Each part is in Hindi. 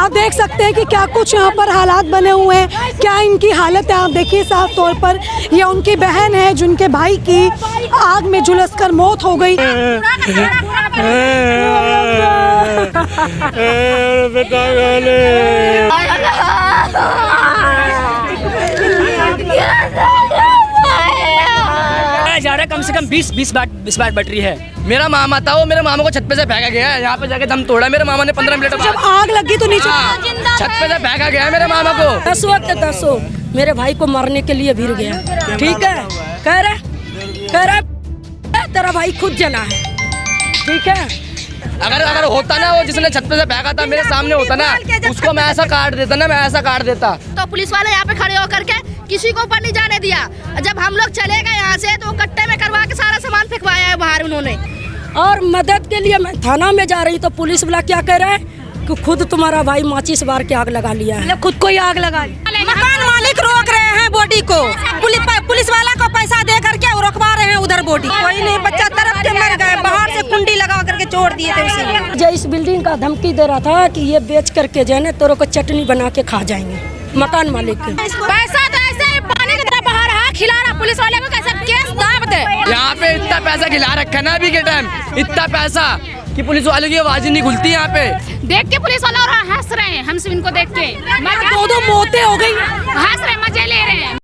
आप देख सकते हैं कि क्या कुछ यहाँ पर हालात बने हुए हैं, क्या इनकी हालत है। आप देखिए साफ तौर पर ये उनकी बहन है जिनके भाई की आग में झुलसकर मौत हो गई। जा रहा है कम से कम 20 बाट बैटरी है। मेरा मामा था, वो मेरे मामा को छत पे से फेंका गया है, यहाँ पे जाके दम तोड़ा मेरे मामा ने 15 मिनट बाद। जब आग लगी तो नीचे छत पे से फेंका गया है मेरे मामा को। 10 मेरे भाई को मारने के लिए भिड़ गया। ठीक है, कह रहा तेरा भाई खुद जला है। ठीक है, अगर होता ना, वो जिसने छत पे से फेंका था मेरे सामने होता ना, उसको मैं ऐसा काट देता। तो पुलिस वाले यहाँ पे खड़े होकर के किसी को ऊपर नहीं जाने दिया। जब हम लोग चले गए यहाँ से तो कट्टे में करवा के सारा सामान फेंकवाया है बाहर उन्होंने। और मदद के लिए मैं थाना में जा रही तो पुलिस वाला क्या कह रहा है कि खुद तुम्हारा भाई माचिस बार के आग लगा लिया है। खुद को ही आग लगा ली। मकान मालिक रोक रहे हैं बॉडी को, पुलिस वाला को पैसा दे करके रोकवा रहे हैं उधर बॉडी। कोई नहीं, बच्चा तरफ के मर गए, बाहर से कुंडी लगा करके छोड़ दिए थे उसे। जो इस बिल्डिंग का धमकी दे रहा था कि ये बेच करके जो है ना तेरे को चटनी बना के खा जाएंगे मकान मालिक के। पैसा तो ऐसे पानी की तरह बाहर है, खिला रहा पुलिस वाले को, कैसे केस दाब दे। यहाँ पे इतना पैसा खिला रखा है ना अभी के टाइम, इतना पैसा कि पुलिस वालों की आवाज ही नहीं खुलती यहाँ पे। देख के पुलिस वाले और हंस रहे हैं, हम सब इनको देख के दो मौतें हो गई, हंस रहे, मजे ले रहे हैं।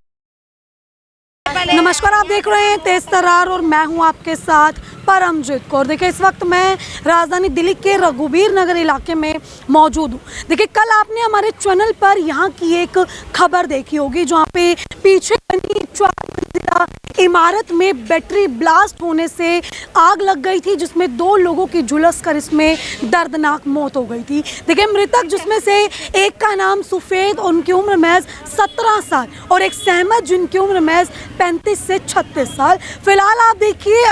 नमस्कार, आप देख रहे हैं तेज तर्रार और मैं हूं आपके साथ परमजीत कौर। देखिए इस वक्त मैं राजधानी दिल्ली के रघुबीर नगर इलाके में मौजूद हूं। देखिए कल आपने हमारे चैनल पर यहाँ की एक खबर देखी होगी जहाँ पे पीछे बनी 4 मंजिला इमारत में बैटरी ब्लास्ट होने से आग लग गई थी, जिसमें 2 लोगों की झुलसकर इसमें दर्दनाक मौत हो गई थी। देखिए मृतक जिसमें से एक का नाम सुफेद, उनकी उम्र महज 17 साल और एक सहमत जिनकी उम्र महज 35 से 36 साल। फिलहाल आप देखिए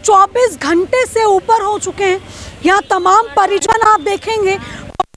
24 घंटे से ऊपर हो चुके हैं। यहाँ तमाम परिजन आप देखेंगे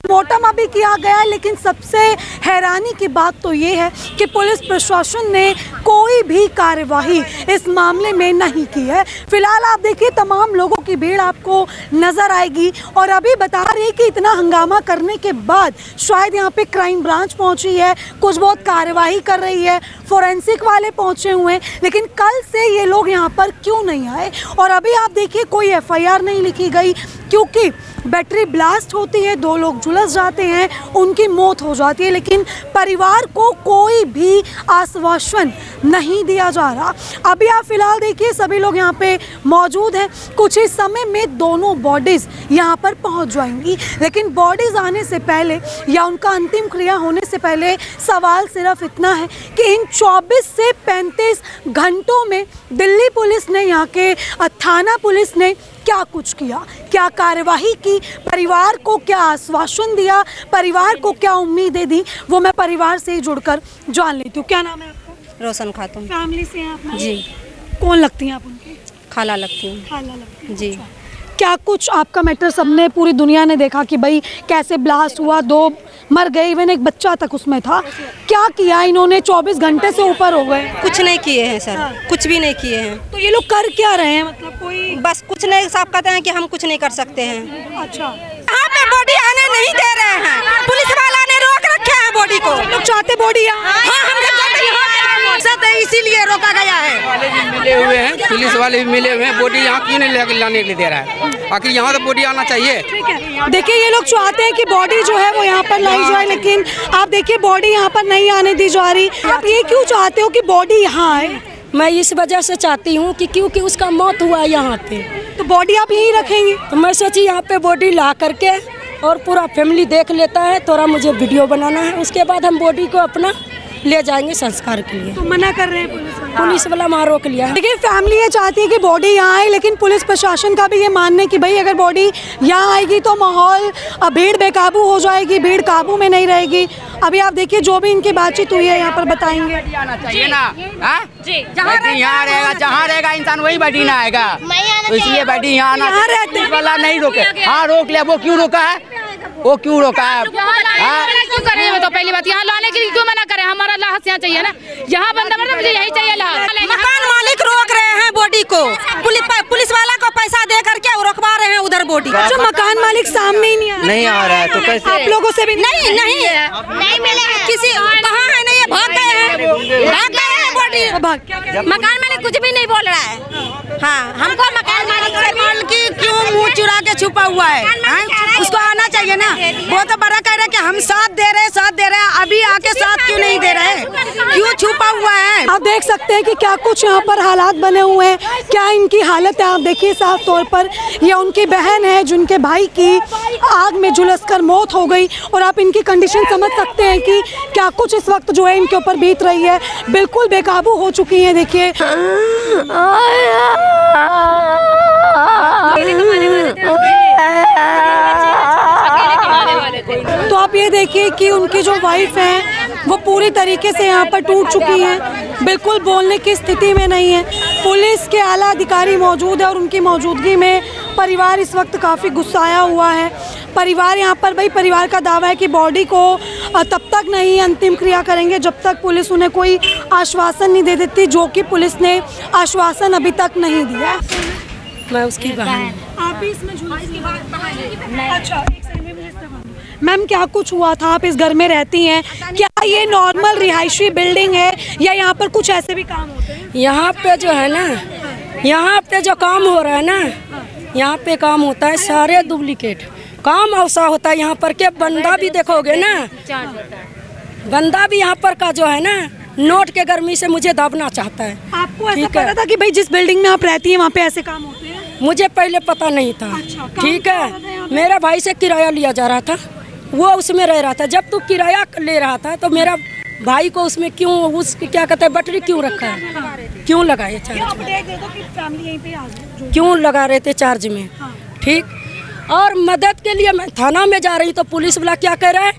पोस्टमार्टम अभी किया गया है, लेकिन सबसे हैरानी की बात तो ये है कि पुलिस प्रशासन ने कोई भी कार्यवाही इस मामले में नहीं की है। फिलहाल आप देखिए तमाम लोगों की भीड़ आपको नज़र आएगी और अभी बता रही कि इतना हंगामा करने के बाद शायद यहाँ पे क्राइम ब्रांच पहुँची है, कुछ बहुत कार्यवाही कर रही है, फोरेंसिक वाले पहुँचे हुए हैं, लेकिन कल से ये लोग यहाँ पर क्यों नहीं आए। और अभी आप देखिए कोई FIR नहीं लिखी गई क्योंकि बैटरी ब्लास्ट होती है, 2 लोग झुलस जाते हैं, उनकी मौत हो जाती है, लेकिन परिवार को कोई भी आश्वासन नहीं दिया जा रहा। अभी आप फिलहाल देखिए सभी लोग यहाँ पे मौजूद हैं, कुछ ही समय में दोनों बॉडीज़ यहाँ पर पहुँच जाएंगी, लेकिन बॉडीज़ आने से पहले या उनका अंतिम क्रिया होने से पहले सवाल सिर्फ इतना है कि इन 24 से 35 घंटों में दिल्ली पुलिस ने, यहाँ के थाना पुलिस ने क्या कुछ किया, क्या कार्यवाही की, परिवार को क्या आश्वासन दिया, परिवार को क्या उम्मीदें दी, वो मैं परिवार से ही जुड़कर जान लेती हूँ। क्या नाम है आपका? रोशन खातून। फैमिली से हैं आप? जी। कौन लगती हैं आप उनकी? खाला लगती हूँ। खाला लगती हैं। जी। अच्छा। क्या कुछ आपका मैटर सबने, पूरी दुनिया ने देखा कि भाई कैसे ब्लास्ट हुआ, 2 मर गए, इवन एक बच्चा तक उसमें था। क्या किया इन्होंने? 24 घंटे से ऊपर हो गए, कुछ नहीं किए हैं सर, कुछ भी नहीं किए हैं। तो ये लोग कर क्या रहे हैं? मतलब कोई बस कुछ नहीं, साफ कहते हैं कि हम कुछ नहीं कर सकते हैं। अच्छा, यहाँ पे बॉडी आने नहीं दे रहे हैं, पुलिस वाला ने रोक रखे हैं बॉडी को। लोग चाहते बॉडी इसीलिए रोका गया है। मिले हुए हैं, पुलिस वाले भी मिले हुए हैं, बॉडी यहाँ क्यों नहीं लाने के लिए दे रहा है? आखिर यहाँ तो बॉडी आना चाहिए। ठीक है, देखिए ये लोग चाहते हैं कि बॉडी जो है वो यहाँ पर लाई जाए, लेकिन आप देखिए बॉडी यहाँ पर नहीं आने दी जा रही। आप ये क्यों चाहते हो कि बॉडी यहाँ आए? मैं इस वजह से चाहती हूँ कि क्योंकि उसका मौत हुआ यहाँ पे, तो बॉडी आप यहीं रखेंगे? तो मैं सोची यहाँ पे बॉडी ला करके और पूरा फैमिली देख लेता है, थोड़ा मुझे वीडियो बनाना है, उसके बाद हम बॉडी को अपना ले जाएंगे संस्कार के लिए। तो मना कर रहे हैं पुलिस वाला वहाँ रोक लिया है। देखिए फैमिली ये चाहती है कि बॉडी यहाँ आए, लेकिन पुलिस प्रशासन का भी ये मानना है कि भाई अगर बॉडी यहाँ आएगी तो माहौल, भीड़ बेकाबू हो जाएगी, भीड़ काबू में नहीं रहेगी। अभी आप देखिए जो भी इनकी बातचीत हुई है यहाँ पर बताएंगे। आना चाहिए ना, यहाँ रहेगा, जहाँ रहेगा इंसान वही बैठी ना आएगा, तो इसलिए बैठी यहाँ आना रहते वाला नहीं रोके। हाँ रोक लिया, वो क्यों रोका है? वो क्यों रोका है? क्यों कर रहे हो? तो पहली बात यहाँ लाने के लिए क्यों मना करें? हमारा लाश यहाँ चाहिए ना, यहाँ बंदा मुझे यही चाहिए लाश। मकान मालिक रोक रहे हैं बॉडी को, पुलिस वाला को पैसा दे करके रुकवा रहे हैं उधर बॉडी। जो मकान मालिक सामने ही नहीं आ रहा है तो कैसे आप लोगों से भी नहीं मिले हैं। किसी कहाँ है नहीं, भाग गए हैं बॉडी। मकान मालिक कुछ भी नहीं बोल रहा है। हाँ, हमको मकान मालिक से बोल कि क्यों मुंह चुरा के छुपा हुआ है, उसको आना चाहिए ना। वो तो बड़ा कह रहे हैं कि हम साथ दे रहे हैं, अभी आके साथ क्यों नहीं दे रहे, क्यों छुपा हुआ है। आप देख सकते हैं कि क्या कुछ यहाँ पर हालात बने हुए हैं, क्या इनकी हालत है। आप देखिए साफ तौर पर ये उनकी बहन है जिनके भाई की आग में झुलसकर मौत हो गई, और आप इनकी कंडीशन समझ सकते हैं कि क्या कुछ इस वक्त जो है इनके ऊपर बीत रही है। बिल्कुल बेकाबू हो चुकी हैं। देखिए तो आप ये देखिए कि उनकी जो वाइफ है वो पूरी तरीके से यहाँ पर टूट चुकी हैं, बिल्कुल बोलने की स्थिति में नहीं है। पुलिस के आला अधिकारी मौजूद है और उनकी मौजूदगी में परिवार इस वक्त काफ़ी गुस्साया हुआ है। परिवार यहाँ पर परिवार का दावा है कि बॉडी को तब तक नहीं अंतिम क्रिया करेंगे जब तक पुलिस उन्हें कोई आश्वासन नहीं दे देती, जो कि पुलिस ने आश्वासन अभी तक नहीं दिया। मैं उसकी बहन। आप भी इसमें अच्छा, एक सेकंड में मुझे मैम क्या कुछ हुआ था? आप इस घर में रहती हैं, क्या ये नॉर्मल रिहायशी बिल्डिंग है या यहाँ पर कुछ ऐसे भी काम होते हैं? यहाँ पे जो है ना, यहाँ पे जो काम हो रहा है ना, यहाँ पे काम होता है सारे डुप्लीकेट काम ऐसा होता है यहाँ पर के बंदा भी देखोगे ना, बंदा भी यहाँ पर का जो है ना नोट के गर्मी से मुझे दबना चाहता है। आपको ऐसा पता था कि भाई जिस बिल्डिंग में आप रहती हैं वहाँ पे ऐसे काम होते हैं? मुझे पहले पता नहीं था। अच्छा, ठीक है, मेरा भाई से किराया लिया जा रहा था, वो उसमें रह रहा था। जब तू किराया ले रहा था तो मेरा भाई को उसमें क्यों उस क्या कहते हैं बैटरी क्यों रखा है, क्यों लगाए चार्ज में, क्यों लगा रहे थे चार्ज में। ठीक, और मदद के लिए मैं थाना में जा रही तो पुलिस वाला क्या कह रहा है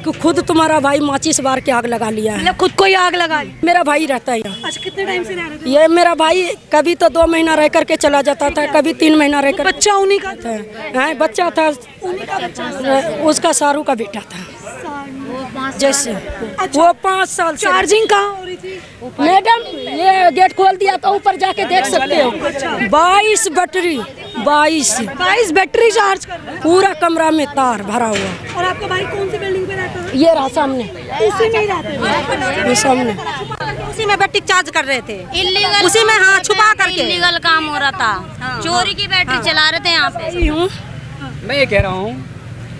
कि खुद तुम्हारा भाई माचिस बार के आग लगा लिया है। खुद को ही आग लगा ली? मेरा भाई रहता है यहाँ। अच्छा, कितने टाइम से रह रहे थे? ये मेरा भाई कभी तो 2 महीना रह करके चला जाता था, कभी 3 महीना रह कर। बच्चा उन्हीं का था? हाँ, बच्चा था, उसका सारू का बेटा था। जैसे वो 5 साल से। चार्जिंग कहाँ हो रही थी मैडम? ये गेट खोल दिया तो ऊपर जाके देख सकते हो। 22 बैटरी, 22 बैटरी चार्ज कर रहे हैं। पूरा कमरा में तार भरा हुआ। और आपका भाई कौन सी बिल्डिंग पे रहता है? ये रहा सामने, उसी में ही रहते हैं? ये सामने उसी में बैटरी चार्ज कर रहे थे, इल्लीगल उसी में। हाँ, छुपा करके इल्लीगल काम हो रहा था, चोरी की बैटरी चला रहे थे यहाँ पे। मैं ये कह रहा हूँ,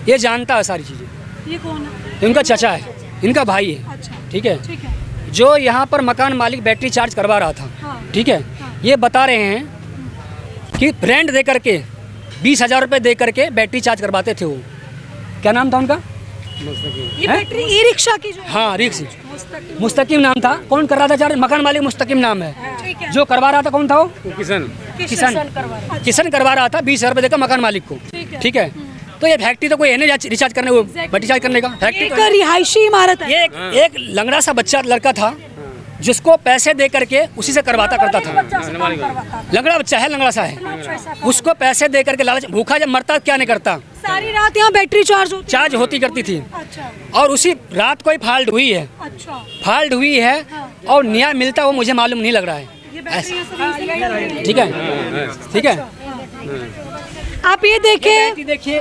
ये जानता है सारी चीज़ें। ये कौन है? इनका चचा है, इनका भाई है। अच्छा, ठीक है, ठीक है। जो यहाँ पर मकान मालिक बैटरी चार्ज करवा रहा था। हाँ। ठीक है, ये बता रहे हैं कि रेंट दे करके 20,000 रुपये दे करके बैटरी चार्ज करवाते थे। वो क्या नाम था उनका? ये बैटरी ई रिक्शा की जो हाँ, रिक्शा मुस्तकीम नाम था। कौन कर रहा था चार्ज? मकान मालिक मुस्तकीम नाम है। जो करवा रहा था कौन था? वो किशन करवा रहा था 20,000 रुपये देकर मकान मालिक को। ठीक है, तो ये फैक्ट्री तो कोई है नहीं रिचार्ज करने, वो बैटरी चार्ज करने का फैक्ट्री एक रिहायशी इमारत है। ये एक लंगड़ा सा बच्चा लड़का था जिसको पैसे दे करके उसी से करवाता करता था। लंगड़ा बच्चा है, लंगड़ा सा है, उसको पैसे दे करके लालच, भूखा जब मरता क्या नहीं करता, सारी रात यहाँ बैटरी चार्ज होती करती थी। अच्छा, और उसी रात को ही फाल्ट हुई है। अच्छा, फाल्ट हुई है और न्याय मिलता वो मुझे मालूम नहीं लग रहा है। ठीक है, ठीक है। आप ये देखिए,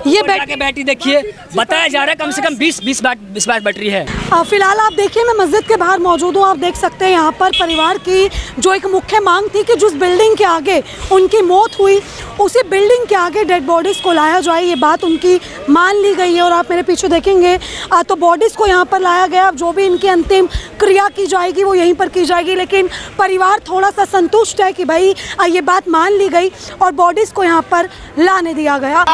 ये बैटरी देखिए, बताया जा रहा है कम से कम 20 बैट बैटरी है। फिलहाल आप देखिए, मैं मस्जिद के बाहर मौजूद हूँ। आप देख सकते हैं यहाँ पर परिवार की जो एक मुख्य मांग थी कि जिस बिल्डिंग के आगे उनकी मौत हुई उसी बिल्डिंग के आगे डेड बॉडीज़ को लाया जाए, ये बात उनकी मान ली गई है। और आप मेरे पीछे देखेंगे तो बॉडीज़ को यहाँ पर लाया गया। अब जो भी इनकी अंतिम क्रिया की जाएगी वो यहीं पर की जाएगी, लेकिन परिवार थोड़ा सा संतुष्ट है कि भाई ये बात मान ली गई और बॉडीज़ को यहाँ पर लाने दिया गया।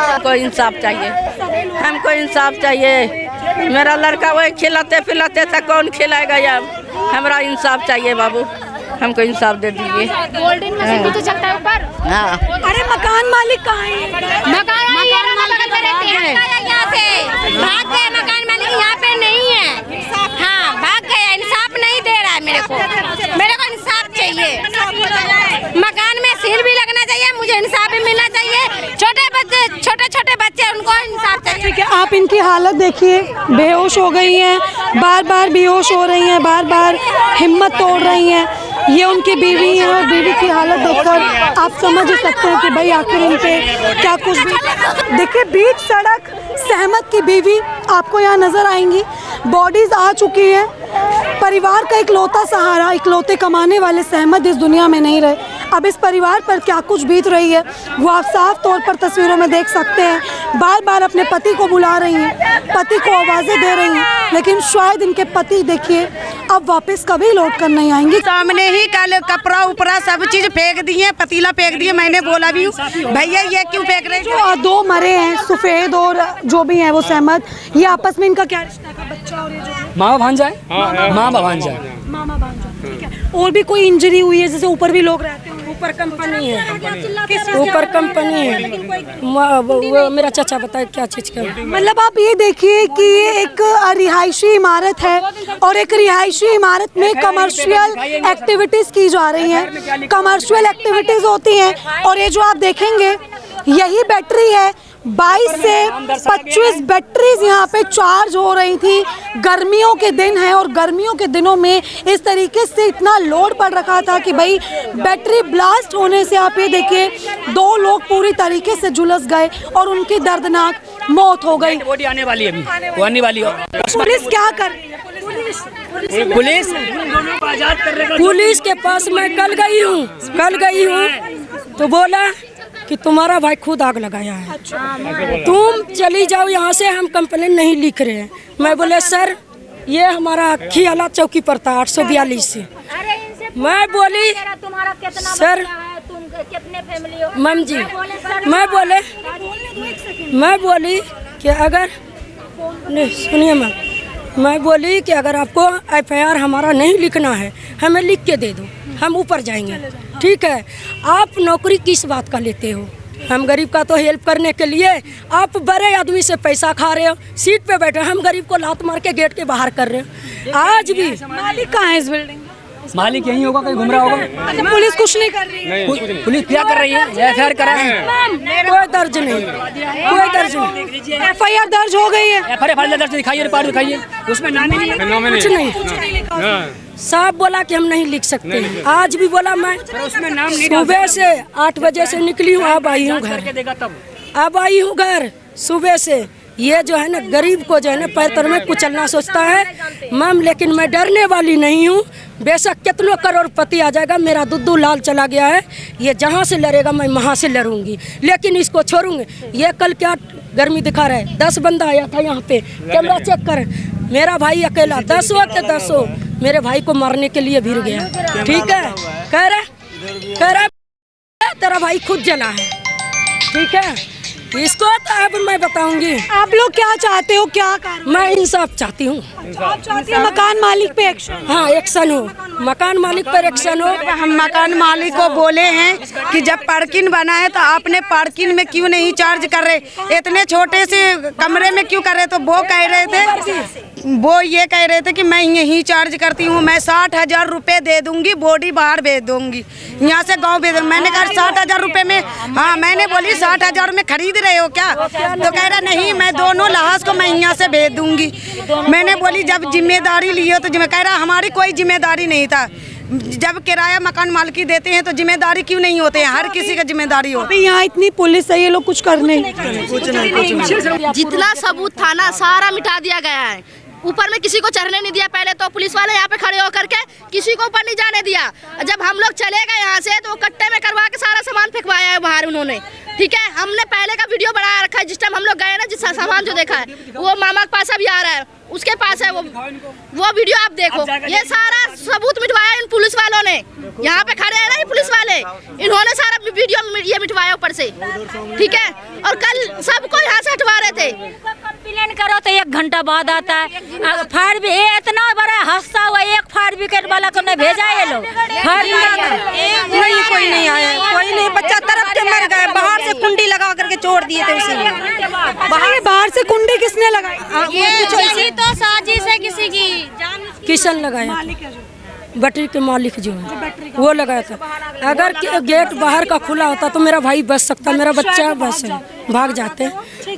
हमको इंसाफ चाहिए, हमको इंसाफ चाहिए। मेरा लड़का वही खिलाते पिलाते था, कौन खिलाएगा यार? हमारा इंसाफ चाहिए बाबू, हमको इंसाफ दे दीजिए। गोल्डन मशीन भी तो चलता है ऊपर। हाँ, अरे मकान मालिक कहाँ है? मकान मालिक यहाँ से भाग गए, मकान मालिक यहाँ पे नहीं है। हाँ, भाग गया, इंसाफ नहीं दे रहा है मेरे को इंसाफ चाहिए। मकान में सील भी लगना चाहिए, मुझे इंसाफ भी मिलना चाहिए। छोटे छोटे बच्चे उनको हालत देखिए, बेहोश हो गई हैं, बार बार बेहोश हो रही हैं, बार बार हिम्मत तोड़ रही हैं। ये उनकी बीवी है और बीवी की हालत देखकर आप समझ ही सकते हैं कि भाई आखिर इन पे क्या कुछ भी। देखिए बीच सड़क सहमत की बीवी आपको यहाँ नज़र आएंगी, बॉडीज़ आ चुकी है। परिवार का इकलौता सहारा, इकलौते कमाने वाले सहमत इस दुनिया में नहीं रहे। अब इस परिवार पर क्या कुछ बीत रही है वो आप साफ तौर पर तस्वीरों में देख सकते हैं। बार बार अपने पति को बुला रही हैं, पति को आवाज़ें दे रही हैं, लेकिन शायद इनके पति देखिए अब वापस कभी लौट कर नहीं आएंगे। सामने ही कल कपड़ा उपड़ा सब चीज फेंक दिए, पतीला फेंक दिए। मैंने बोला भी भैया ये क्यों फेंक रहे? जो दो मरे हैं सफ़ेद और जो भी हैं वो सहमत, ये आपस में इनका क्या रिश्ता है? बच्चा और ये जो माँ भांजा है, माँ भांजा है, मामा भांजा, ठीक है। और भी कोई इंजरी हुई है? जैसे ऊपर भी लोग रहते हैं, ऊपर कंपनी है, ऊपर कंपनी है। वो मेरा चाचा बताए क्या चीज का। मतलब आप ये देखिए कि ये एक रिहायशी इमारत है और एक रिहायशी इमारत में कमर्शियल एक्टिविटीज की जा रही हैं, कमर्शियल एक्टिविटीज होती हैं। और ये जो आप देखेंगे यही बैटरी है, 22 से 25 बैटरीज यहाँ पे चार्ज हो रही थी। गर्मियों के दिन हैं और गर्मियों के दिनों में इस तरीके से इतना लोड पड़ रखा था कि भाई बैटरी ब्लास्ट होने से आप ये देखिए 2 लोग पूरी तरीके से झुलस गए और उनकी दर्दनाक मौत हो गई। बॉडी आने वाली है अभी, वो आने वाली है। पुलिस क्या कर रही है? पुलिस के पास मैं कल गई हूँ तो बोला कि तुम्हारा भाई खुद आग लगाया है, तुम चली जाओ यहाँ से, हम कंप्लेन नहीं लिख रहे हैं। मैं बोले सर ये हमारा खियाला चौकी पर था 842 से। मैं बोली सर मैम जी, मैं बोली कि अगर नहीं सुनिए मैम, मैं बोली कि अगर आपको FIR हमारा नहीं लिखना है हमें लिख के दे दो, हम ऊपर जाएंगे, ठीक है। आप नौकरी किस बात का लेते हो? हम गरीब का तो हेल्प करने के लिए, आप बड़े आदमी से पैसा खा रहे हो, सीट पे बैठे, हम गरीब को लात मार के गेट के बाहर कर रहे हो। आज भी मालिक कहाँ है इस बिल्डिंग? मालिक यही होगा, कहीं घूम रहा होगा। अच्छा, पुलिस कुछ नहीं कर रही है? पुलिस क्या कर रही है? FIR करा है, कोई दर्ज नहीं, कोई दर्ज नहीं। FIR दर्ज हो गई है? FIR दर्ज दिखाइए, रिपोर्ट दिखाइए, उसमें नाम ही नहीं है, कुछ नहीं। साहब बोला कि हम नहीं लिख सकते। आज भी बोला मैं सुबह से 8 बजे से निकली हूँ, अब आई हूँ घर, सुबह से। ये जो है ना गरीब को जो है ना पैर तर में कुचलना सोचता है मैम, लेकिन मैं डरने वाली नहीं हूँ। बेशक कितनों करोड़पति आ जाएगा, मेरा दुद्दू लाल चला गया है, ये जहाँ से लड़ेगा मैं वहाँ से लड़ूंगी, लेकिन इसको छोड़ूंगी। ये कल क्या गर्मी दिखा रहा है, 10 बंदा आया था यहाँ पे, कैमरा चेक कर, मेरा भाई अकेला 10 के 10 मेरे भाई को मारने के लिए भिड़ गया, ठीक है। कह रहा तेरा भाई खुद जला है, ठीक है। इसको तो अब मैं बताऊंगी। आप लोग क्या चाहते हो? क्या मैं इंसाफ चाहती हूँ। मकान मालिक पे एक्शन? हाँ एक्शन हो, मकान मालिक पर एक्शन हो। हम मकान मालिक को बोले हैं कि जब पार्किंग बना है तो आपने पार्किंग में क्यों नहीं चार्ज कर रहे, इतने छोटे से कमरे में क्यों कर रहे? तो वो कह रहे थे, वो ये कह रहे थे कि मैं यहीं चार्ज करती हूँ, मैं 60,000 रुपये दे दूंगी, बॉडी बाहर भेज दूंगी, यहाँ से गांव भेज। मैंने कहा 60,000 रुपये में, हाँ मैंने बोली 60,000 में खरीद रहे हो क्या? तो कह रहा नहीं, मैं दोनों लाश को मैं यहाँ से भेज दूंगी। मैंने बोली जब जिम्मेदारी ली हो तो कह रहा हमारी कोई जिम्मेदारी नहीं था। जब किराया मकान मालिकी देते हैं तो जिम्मेदारी क्यों नहीं होते हैं? हर किसी का जिम्मेदारी हो। यहाँ इतनी पुलिस है, ये लोग कुछ कर नहीं, जितना सबूत था ना सारा मिटा दिया गया है। ऊपर में किसी को चढ़ने नहीं दिया, पहले तो पुलिस वाले यहाँ पे खड़े होकर के किसी को ऊपर नहीं जाने दिया। जब हम लोग चले गए यहाँ से तो कट्टे में करवा के सारा सामान फेंकवाया है बाहर उन्होंने, ठीक है। हमने पहले का वीडियो बना रखा है, जिस टाइम हम लोग गए ना, जिस सामान जो देखा है वो मामा के पास अभी आ रहा है, उसके पास है वो वीडियो आप देखो। ये सारा सबूत मिटवाया इन पुलिस वालों ने, यहाँ पे खड़े हैं ना ये पुलिस वाले, इन्होंने सारा वीडियो ये मिटवाया ऊपर से, ठीक है। और कल सबको यहाँ से हटवा रहे थे। कंप्लेन करो तो 1 घंटा बाद आता है। फायर भी इतना बड़ा हादसा हुआ, एक फायर ब्रिगेड वाला तो नहीं भेजा ये लोग, नहीं कोई नहीं आया, कोई नहीं। बच्चा तरफ के मर गए, बाहर से कुंडी लगा करके छोड़ दिए थे उसे। बाहर से कुंडी किसने लगाई? ये तो साजिश है किसी की। किशन लगाया, बैटरी के मालिक जो है वो लगाया था। अगर गेट बाहर का खुला होता तो मेरा भाई बच सकता, मेरा बच्चा बच भाग जाते,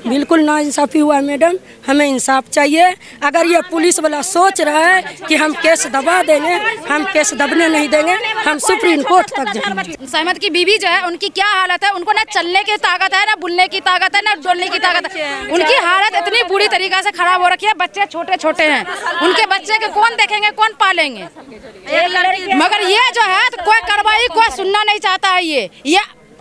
बिल्कुल ना इंसाफी हुआ मैडम, हमें इंसाफ चाहिए। अगर ये पुलिस वाला सोच रहा है कि हम केस दबा देंगे, हम केस दबने नहीं देंगे, हम सुप्रीम कोर्ट तक जाएंगे। सहमत की बीवी जो है उनकी क्या हालत है, उनको ना चलने की ताकत है, ना बोलने की ताकत है, ना डोलने की ताकत है। उनकी हालत इतनी बुरी तरीके से खराब हो रखी है। बच्चे छोटे छोटे हैं, उनके बच्चे के कौन देखेंगे, कौन पालेंगे। मगर ये जो है तो कोई कार्रवाई कोई सुनना नहीं चाहता है। ये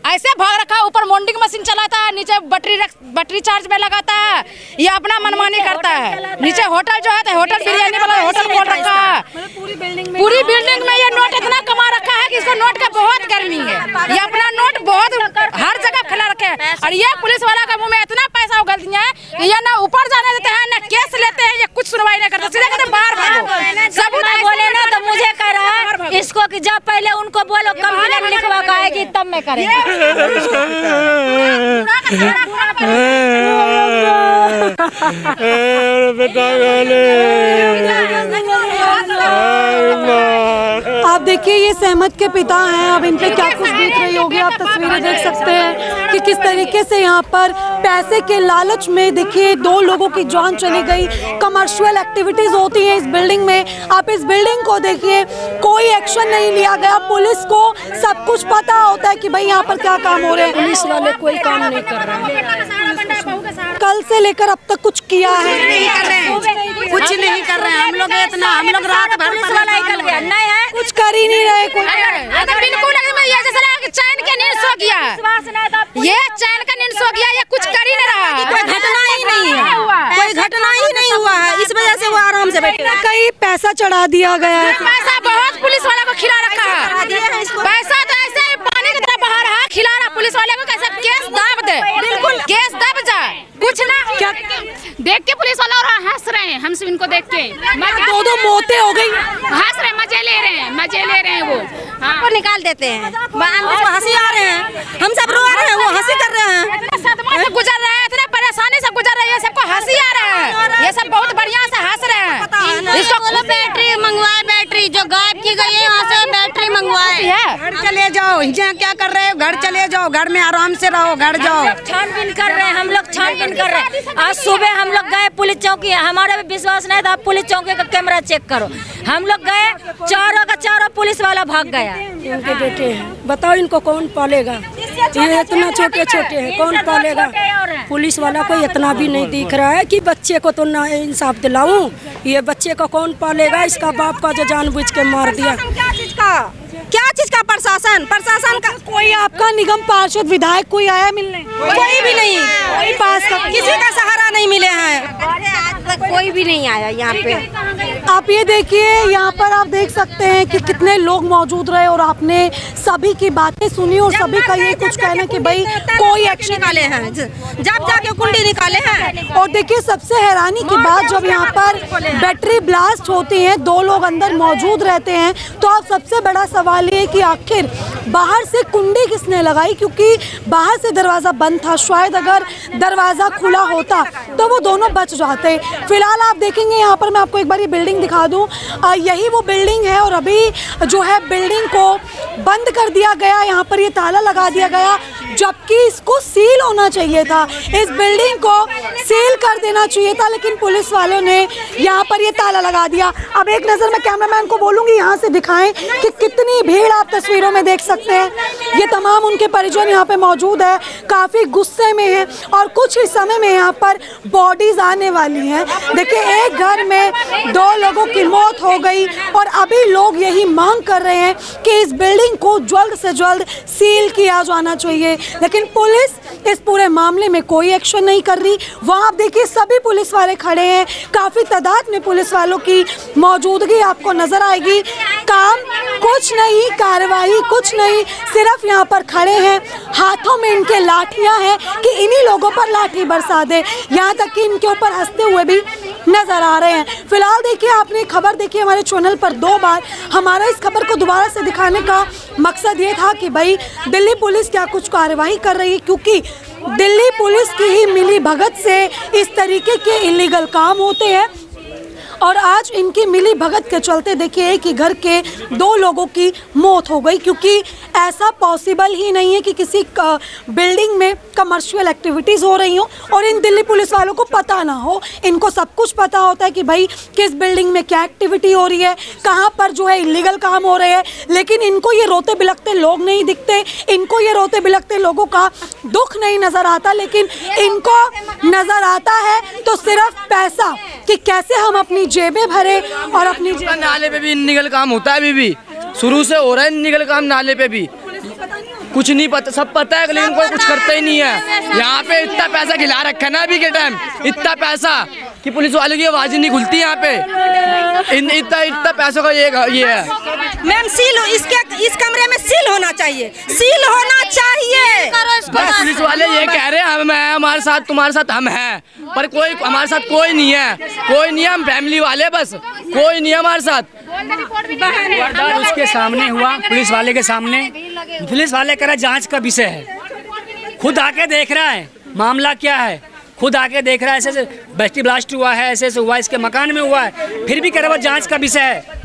ऐसे भाग रखा, ऊपर मोल्डिंग मशीन चलाता है, नीचे बैटरी चार्ज में लगाता है, ये अपना मनमानी करता है। नीचे होटल जो है तो होटल बिरयानी वाला होटल खोल रखा है। पूरी बिल्डिंग में ये नोट इतना कमा रखा है कि इसको नोट का बहुत गर्मी है। ये अपना नोट बहुत हर जगह फैला रखे हैं। और ये पुलिस वाला का मुँह में इतना पैसा उगल दिया है कि ये ना ऊपर जाने देते हैं, ना केस लेते हैं, ये कुछ सुनवाई नहीं करते, सीधे कहते बाहर भागो। सबूत बोले ना तो मुझे कह रहा है इसको कि जब पहले उनको बोलो कंप्लेंट लिखवा के आएगी तब मैं करेंगे। आप देखिए ये सहमत के पिता हैं, अब इन पे क्या कुछ बीत रही होगी। आप तस्वीरें देख सकते हैं कि किस तरीके से यहाँ पर पैसे के लालच में देखिए 2 लोगों की जान चली गई। कमर्शियल एक्टिविटीज होती हैं इस बिल्डिंग में। आप इस बिल्डिंग को देखिए, कोई एक्शन नहीं लिया गया। पुलिस को सब कुछ पता होता है कि भाई यहाँ पर क्या काम हो रहे हैं। पुलिस वाले कोई काम नहीं कर रहे हैं। कल से लेकर अब तक कुछ किया है नहीं कर रहे हैं, कुछ नहीं कर रहे हैं। हम लोग रात भर पुलिस वाला निकल गया, नहीं है कुछ कर ही नहीं रहे। कोई बिल्कुल चैन के नींद सो गया, ये चैन का नींद सो गया, ये कुछ कर ही नहीं रहा। कोई घटना ही नहीं है, कोई घटना ही नहीं हुआ है, इस वजह से वो आराम से बैठे। कहीं पैसा चढ़ा दिया गया है। पैसा बहुत पुलिस वाला को खिला रखा है। पैसा तो ऐसे ही पानी की तरह बहा रहा, खिला रहा पुलिस वाले को। कैसे केस दाब दे, बिल्कुल केस दब जाए, कुछ ना क्या देख के पुलिस वाला और हंस रहे हैं। हम सब इनको देख के 2 मौतें हो गई, हंस रहे, मजे ले रहे हैं, मजे ले रहे हैं। वो को निकाल देते हैं, हंसी आ रहे हैं, हम सब रो रहे हैं, वो हंसी कर रहे हैं। सदमा से गुजर रहे हैं, इतने परेशानी से गुजर रहे हैं, सबको हंसी आ रहा है। ये सब बहुत बढ़िया से हंस रहे हैं। इसको बैटरी मंगवाए, बैटरी जो गायब की गई है वहाँ से बैटरी मंगवाए। घर चले जाओ, यहाँ क्या कर रहे हो, घर चले जाओ, घर में आराम से रहो, घर जाओ। छानबीन कर रहे हैं, हम लोग छानबीन कर रहे हैं। आज सुबह हम लोग गए पुलिस चौकी, हमारे भी विश्वास नहीं था। आप पुलिस चौकी का कैमरा चेक करो। हम लोग गए, चारों का चारों पुलिस वाला भाग गया। उनके बेटे हैं, बताओ इनको कौन पालेगा। ये इतना छोटे छोटे हैं, कौन पालेगा। पुलिस वाला को इतना भी नहीं दिख रहा है कि बच्चे को तो ना इंसाफ दिलाऊं। ये बच्चे को कौन पालेगा। इसका बाप का जो जानबूझ के मार दिया। क्या चीज का प्रशासन का कोई आपका निगम पार्षद विधायक कोई आया मिलने? कोई भी नहीं, कोई पास का किसी का सहारा नहीं मिले हैं। कोई भी नहीं आया यहाँ पे। आप ये देखिए, यहाँ पर आप देख सकते हैं कि कितने लोग मौजूद रहे और आपने सभी की बातें सुनी और सभी का ये कुछ कहना कि भाई कोई एक्शन निकाले हैं, जब जाके कुंडी निकाले हैं। और देखिए सबसे हैरानी की बात, जब यहाँ पर बैटरी ब्लास्ट होती है, 2 लोग अंदर मौजूद रहते हैं, तो अब सबसे बड़ा सवाल ये कि आखिर बाहर से कुंडी किसने लगाई, क्योंकि बाहर से दरवाज़ा बंद था। शायद अगर दरवाज़ा खुला होता तो वो दोनों बच जाते। फिलहाल आप देखेंगे यहाँ पर, मैं आपको एक बार ये बिल्डिंग दिखा दूँ, यही वो बिल्डिंग है और अभी जो है बिल्डिंग को बंद कर दिया गया। यहाँ पर ये ताला लगा दिया गया, जबकि इसको सील होना चाहिए था। इस बिल्डिंग को सील कर देना चाहिए था, लेकिन पुलिस वालों ने यहाँ पर ये ताला लगा दिया। अब एक नज़र मैं कैमरामैन को बोलूँगी यहाँ से दिखाएं कि कितनी भीड़ आप तस्वीरों में देख सकते हैं। ये तमाम उनके परिजन यहाँ पे मौजूद है, काफ़ी गुस्से में हैं और कुछ ही समय में यहाँ पर बॉडीज आने वाली हैं। देखिए एक घर में 2 लोगों की मौत हो गई और अभी लोग यही मांग कर रहे हैं कि इस बिल्डिंग को जल्द से जल्द सील किया जाना चाहिए, लेकिन पुलिस इस पूरे मामले में कोई एक्शन नहीं कर रही। वहाँ आप देखिए सभी पुलिस वाले खड़े हैं, काफ़ी तादाद में पुलिस वालों की मौजूदगी आपको नज़र आएगी। काम कुछ नहीं, कार्रवाई कुछ नहीं, सिर्फ यहाँ पर खड़े हैं, हाथों में इनके लाठियाँ हैं कि इन्हीं लोगों पर लाठी बरसा दे, यहाँ तक कि इनके ऊपर हंसते हुए भी नज़र आ रहे हैं। फिलहाल देखिए आपने खबर देखी हमारे चैनल पर 2 बार। हमारा इस खबर को दोबारा से दिखाने का मकसद ये था कि भाई दिल्ली पुलिस क्या कुछ कार्रवाई कर रही है, क्योंकि दिल्ली पुलिस की ही मिली भगत से इस तरीके के इलीगल काम होते हैं। और आज इनकी मिली भगत के चलते देखिए एक ही घर के 2 लोगों की मौत हो गई, क्योंकि ऐसा पॉसिबल ही नहीं है कि किसी बिल्डिंग में कमर्शियल एक्टिविटीज़ हो रही हो और इन दिल्ली पुलिस वालों को पता ना हो। इनको सब कुछ पता होता है कि भाई किस बिल्डिंग में क्या एक्टिविटी हो रही है, कहाँ पर जो है इलीगल काम हो रहे हैं, लेकिन इनको ये रोते बिलखते लोग नहीं दिखते, इनको ये रोते बिलखते लोगों का दुख नहीं नज़र आता, लेकिन इनको नज़र आता है तो सिर्फ पैसा कि कैसे हम अपनी जेबें भरे और अपनी नाले पे भी इलीगल काम होता है, अभी भी शुरू से हो रहा है इलीगल काम नाले पे भी। कुछ नहीं पता, सब पता है लेकिन कोई कुछ करता ही नहीं है। यहाँ पे इतना पैसा खिला रखा है ना अभी के टाइम, इतना पैसा कि पुलिस वालों की आवाज़ ही नहीं खुलती यहाँ पे। इतना पैसों का ये है। मैम सील इस कमरे में सील होना चाहिए, सील होना चाहिए। बस पुलिस वाले ये कह रहे हैं हम हैं, हमारे साथ तुम्हारे साथ हम हैं, पर कोई हमारे साथ कोई नहीं है, कोई नहीं है। हम फैमिली वाले बस, कोई नहीं है हमारे साथ। उसके सामने हुआ, पुलिस वाले के सामने, पुलिस वाले कह रहा जांच का विषय है, खुद आके देख रहा है मामला क्या है, खुद आके देख रहा है, ऐसे बैटरी ब्लास्ट हुआ है, ऐसे हुआ, इसके मकान में हुआ है, फिर भी कह रहा जांच का विषय है।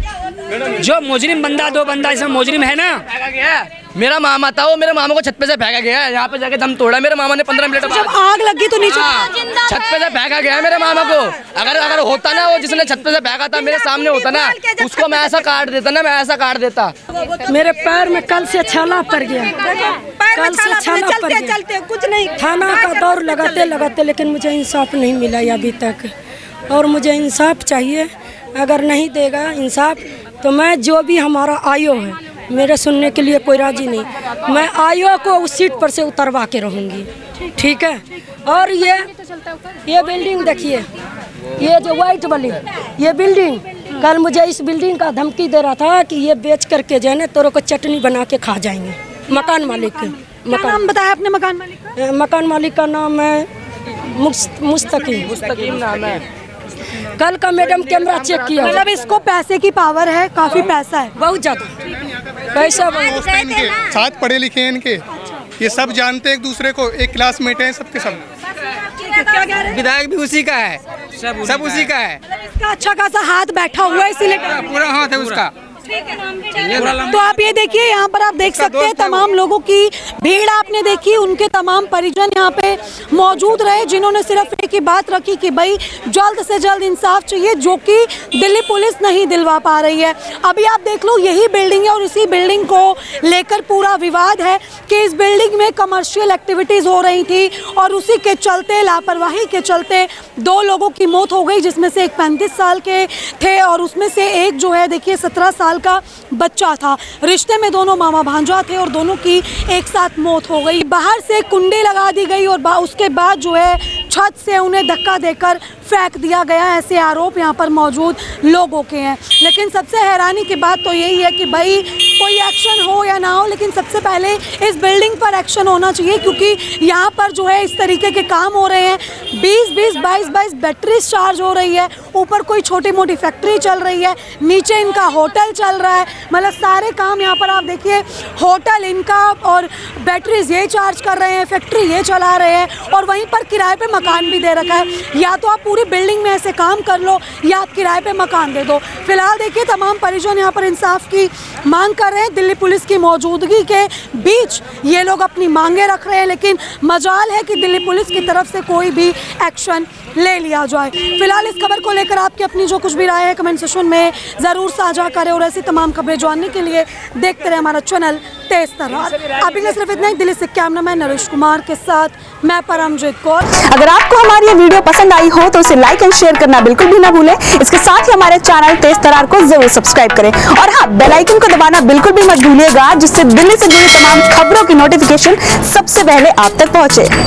जो मुजरिम बंदा, दो बंदा इसमें मुजरिम है ना, मेरा मामा था, वो मेरे मामा को छत पे से फेंका गया है, यहाँ पे जाके दम तोड़ा मेरे मामा ने 15 मिनट। जब आग लगी तो नीचे छत पे से फेंका गया है मेरे मामा को। अगर होता ना, वो जिसने छत पे से फेंका था मेरे सामने होता ना, उसको मैं ऐसा काट देता ना, मैं ऐसा काट देता। मेरे पैर में कल से छाला पड़ गया, कल से छाला पड़ गया। चलते कुछ नहीं, थाना का दौर लगाते लगाते लेकिन मुझे इंसाफ नहीं मिला अभी तक, और मुझे इंसाफ चाहिए। अगर नहीं देगा इंसाफ तो मैं, जो भी हमारा आयो है, मेरे सुनने के लिए कोई राजी नहीं, मैं आयो को उस सीट पर से उतरवा के रहूँगी, ठीक है। और ये बिल्डिंग देखिए, ये जो वाइट वाली ये बिल्डिंग, कल मुझे इस बिल्डिंग का धमकी दे रहा था कि ये बेच करके जो है ना तोरो को चटनी बना के खा जाएंगे। मकान मालिक के नाम बताया अपने मकान मालिक? मकान मालिक का नाम है मुस्तकीम नाम है। कल का मैडम कैमरा चेक किया, मतलब इसको पैसे की पावर है, काफी पैसा है, बहुत ज्यादा पैसा। साथ पढ़े लिखे हैं इनके, ये सब जानते हैं एक दूसरे को, एक क्लासमेट हैं सबके सब। विधायक भी उसी का है, सब उसी का है। इसका अच्छा खासा हाथ बैठा हुआ है, इसीलिए पूरा हाथ है उसका। तो आप ये देखिए, यहाँ पर आप देख सकते हैं तमाम लोगों की भीड़ आपने देखी, उनके तमाम परिजन यहाँ पे मौजूद रहे, जिन्होंने सिर्फ एक ही बात रखी कि भाई जल्द से जल्द इंसाफ चाहिए, जो कि दिल्ली पुलिस नहीं दिलवा पा रही है। अभी आप देख लो, यही बिल्डिंग है और इसी बिल्डिंग को लेकर पूरा विवाद है कि इस बिल्डिंग में कमर्शियल एक्टिविटीज हो रही थी और उसी के चलते, लापरवाही के चलते 2 लोगों की मौत हो गई, जिसमें से एक 35 साल के थे और उसमें से एक जो है देखिए 17 साल का बच्चा था। रिश्ते में दोनों मामा भांजा थे और दोनों की एक साथ मौत हो गई। बाहर से कुंडी लगा दी गई और उसके बाद जो है छत से उन्हें धक्का देकर फेंक दिया गया। ऐसे आरोप यहाँ पर मौजूद लोगों के हैं। लेकिन सबसे हैरानी की बात तो यही है कि भाई कोई एक्शन हो या ना हो, लेकिन सबसे पहले इस बिल्डिंग पर एक्शन होना चाहिए, क्योंकि यहाँ पर जो है इस तरीके के काम हो रहे हैं। 20-20, 22-22 बैटरीज चार्ज हो रही है, ऊपर कोई छोटी मोटी फैक्ट्री चल रही है, नीचे इनका होटल चल रहा है, मतलब सारे काम यहाँ पर आप देखिए, होटल इनका और बैटरीज ये चार्ज कर रहे हैं, फैक्ट्री ये चला रहे हैं और वहीं पर किराए पे मकान भी दे रखा है। या तो आप पूरी बिल्डिंग में ऐसे काम कर लो या आप किराए पे मकान दे दो। फिलहाल देखिए तमाम परिजन यहाँ पर इंसाफ की मांग कर रहे हैं। दिल्ली पुलिस की मौजूदगी के बीच ये लोग अपनी मांगे रख रहे हैं, लेकिन मजाल है कि दिल्ली पुलिस की तरफ से कोई भी एक्शन ले लिया जाए। फिलहाल इस खबर को लेकर आपकी अपनी जो कुछ भी राय है कमेंट सेक्शन में ज़रूर साझा करें और ऐसी तमाम खबरें जानने के लिए देखते रहे हमारा चैनल तेज तर्रार। अभी के सिर्फ इतना ही। दिल्ली से कैमरामैन नरेश कुमार के साथ मैं परमजीत कौर। अगर आपको हमारी ये वीडियो पसंद आई हो तो उसे लाइक एंड शेयर करना बिल्कुल भी ना भूलें। इसके साथ ही हमारे चैनल तेज तर्रार को जरूर सब्सक्राइब करें और हाँ, बेल आइकन को दबाना बिल्कुल भी मत भूलिएगा, जिससे दिल्ली से जुड़ी तमाम खबरों की नोटिफिकेशन सबसे पहले आप तक पहुंचे।